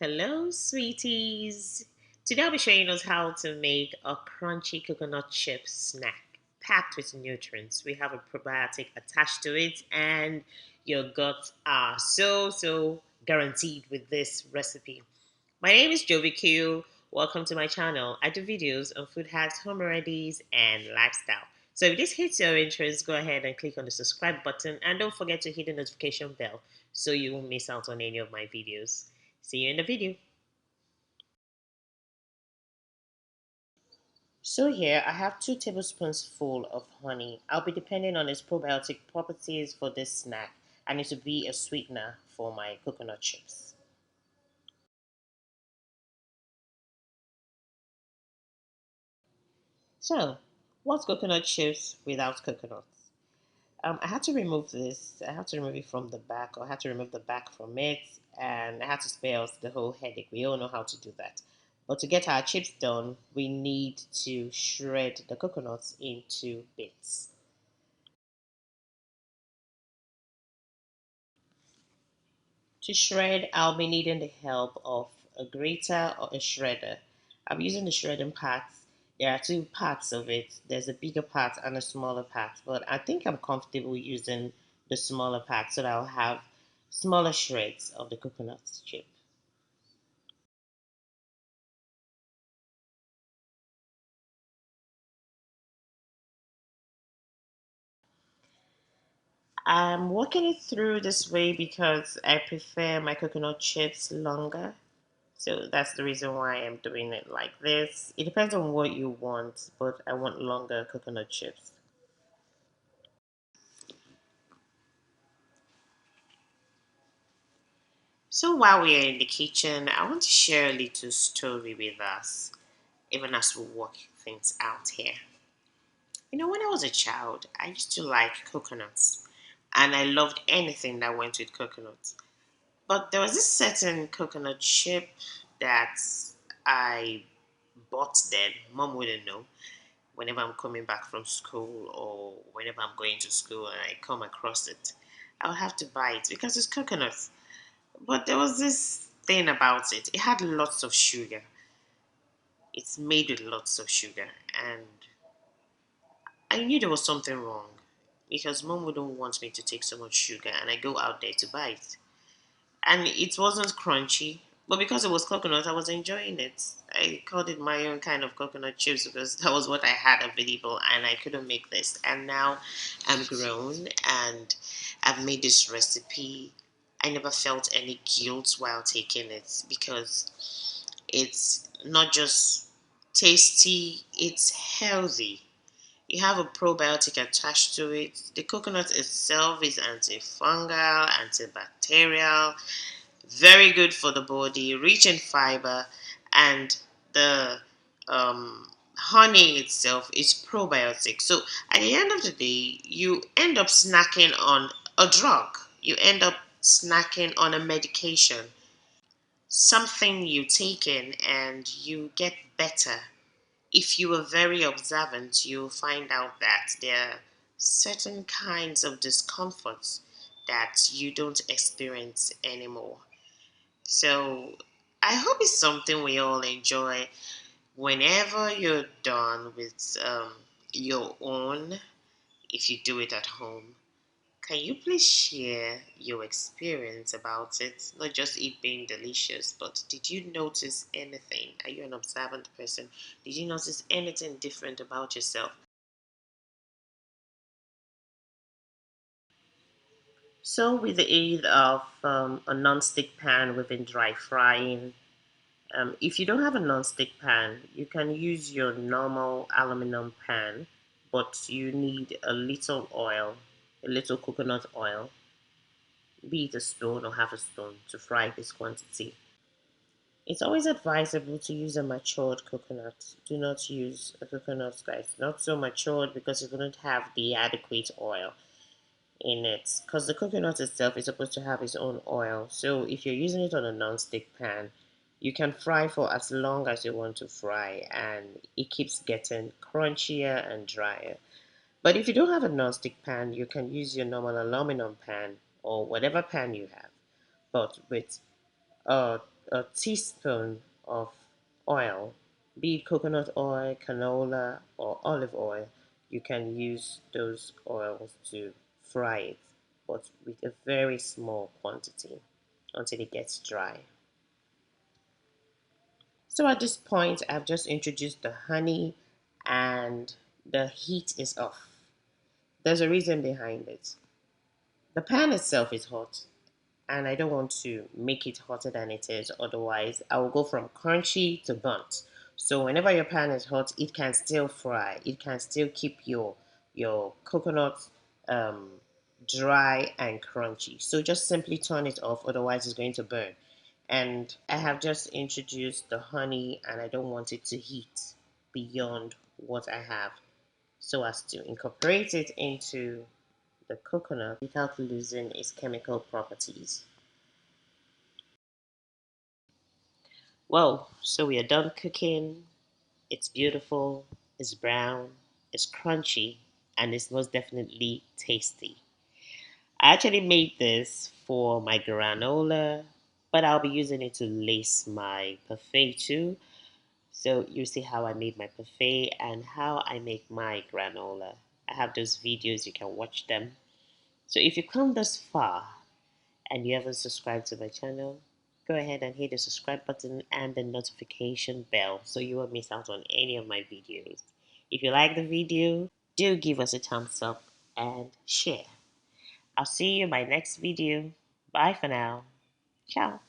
Hello, sweeties. Today I'll be showing us how to make a crunchy coconut chip snack packed with nutrients. We have a probiotic attached to it, and your guts are so guaranteed with this recipe. My name is Jovi Q. Welcome to my channel. I do videos on food hacks, home remedies, and lifestyle. So if this hits your interest, go ahead and click on the subscribe button and don't forget to hit the notification bell so you won't miss out on any of my videos. See you in the video. So here I have 2 tablespoons full of honey. I'll be depending on its probiotic properties for this snack and it will be a sweetener for my coconut chips. So, what's coconut chips without coconuts? I had to remove this. I had to remove it from the back, or I had to remove the back from it, and I had to spare us the whole headache. We all know how to do that. But to get our chips done, we need to shred the coconuts into bits. To shred, I'll be needing the help of a grater or a shredder. I'm using the shredding parts. There are 2 parts of it. There's a bigger part and a smaller part, but I think I'm comfortable using the smaller part so that I'll have smaller shreds of the coconut chip. I'm working it through this way because I prefer my coconut chips longer. So that's the reason why I'm doing it like this. It depends on what you want, but I want longer coconut chips. So while we are in the kitchen, I want to share a little story with us, even as we work things out here. When I was a child, I used to like coconuts, and I loved anything that went with coconuts. But there was this certain coconut chip that I bought then. Mom wouldn't know. Whenever I'm coming back from school or whenever I'm going to school and I come across it, I'll have to buy it because it's coconuts. But there was this thing about it. It had lots of sugar. It's made with lots of sugar. And I knew there was something wrong because mom wouldn't want me to take so much sugar and I go out there to buy it. And it wasn't crunchy, but because it was coconut, I was enjoying it. I called it my own kind of coconut chips because that was what I had available and I couldn't make this. And now I'm grown and I've made this recipe. I never felt any guilt while taking it because it's not just tasty, it's healthy. You have a probiotic attached to it. The coconut itself is antifungal, antibacterial, very good for the body, rich in fiber, and the honey itself is probiotic. So at the end of the day, you end up snacking on a drug. You end up snacking on a medication, something you take in and you get better. If you are very observant, you'll find out that there are certain kinds of discomforts that you don't experience anymore. So I hope it's something we all enjoy whenever you're done with your own, if you do it at home. Can you please share your experience about it? Not just it being delicious, but did you notice anything? Are you an observant person? Did you notice anything different about yourself? So, with the aid of a non-stick pan within dry frying, if you don't have a non-stick pan, you can use your normal aluminum pan, but you need a little oil, a little coconut oil, be it a spoon or half a spoon, to fry this quantity. It's always advisable to use a matured coconut. Do not use a coconut that's not so matured because it wouldn't have the adequate oil in it. Because the coconut itself is supposed to have its own oil. So if you're using it on a non-stick pan, you can fry for as long as you want to fry and it keeps getting crunchier and drier. But if you don't have a non-stick pan, you can use your normal aluminum pan or whatever pan you have, but with a a teaspoon of oil, be it coconut oil, canola, or olive oil. You can use those oils to fry it, but with a very small quantity until it gets dry. So at this point, I've just introduced the honey and the heat is off. There's a reason behind it. The pan itself is hot, and I don't want to make it hotter than it is. Otherwise, I will go from crunchy to burnt. So whenever your pan is hot, it can still fry. It can still keep your coconut um, dry and crunchy. So just simply turn it off. Otherwise, it's going to burn. And I have just introduced the honey, and I don't want it to heat beyond what I have, so as to incorporate it into the coconut without losing its chemical properties. Well, so we are done cooking. It's beautiful, it's brown, it's crunchy, and it's most definitely tasty. I actually made this for my granola, but I'll be using it to lace my parfait too. So you see how I made my parfait and how I make my granola. I have those videos, you can watch them. So if you come this far and you haven't subscribed to my channel, go ahead and hit the subscribe button and the notification bell so you won't miss out on any of my videos. If you like the video, do give us a thumbs up and share. I'll see you in my next video. Bye for now. Ciao.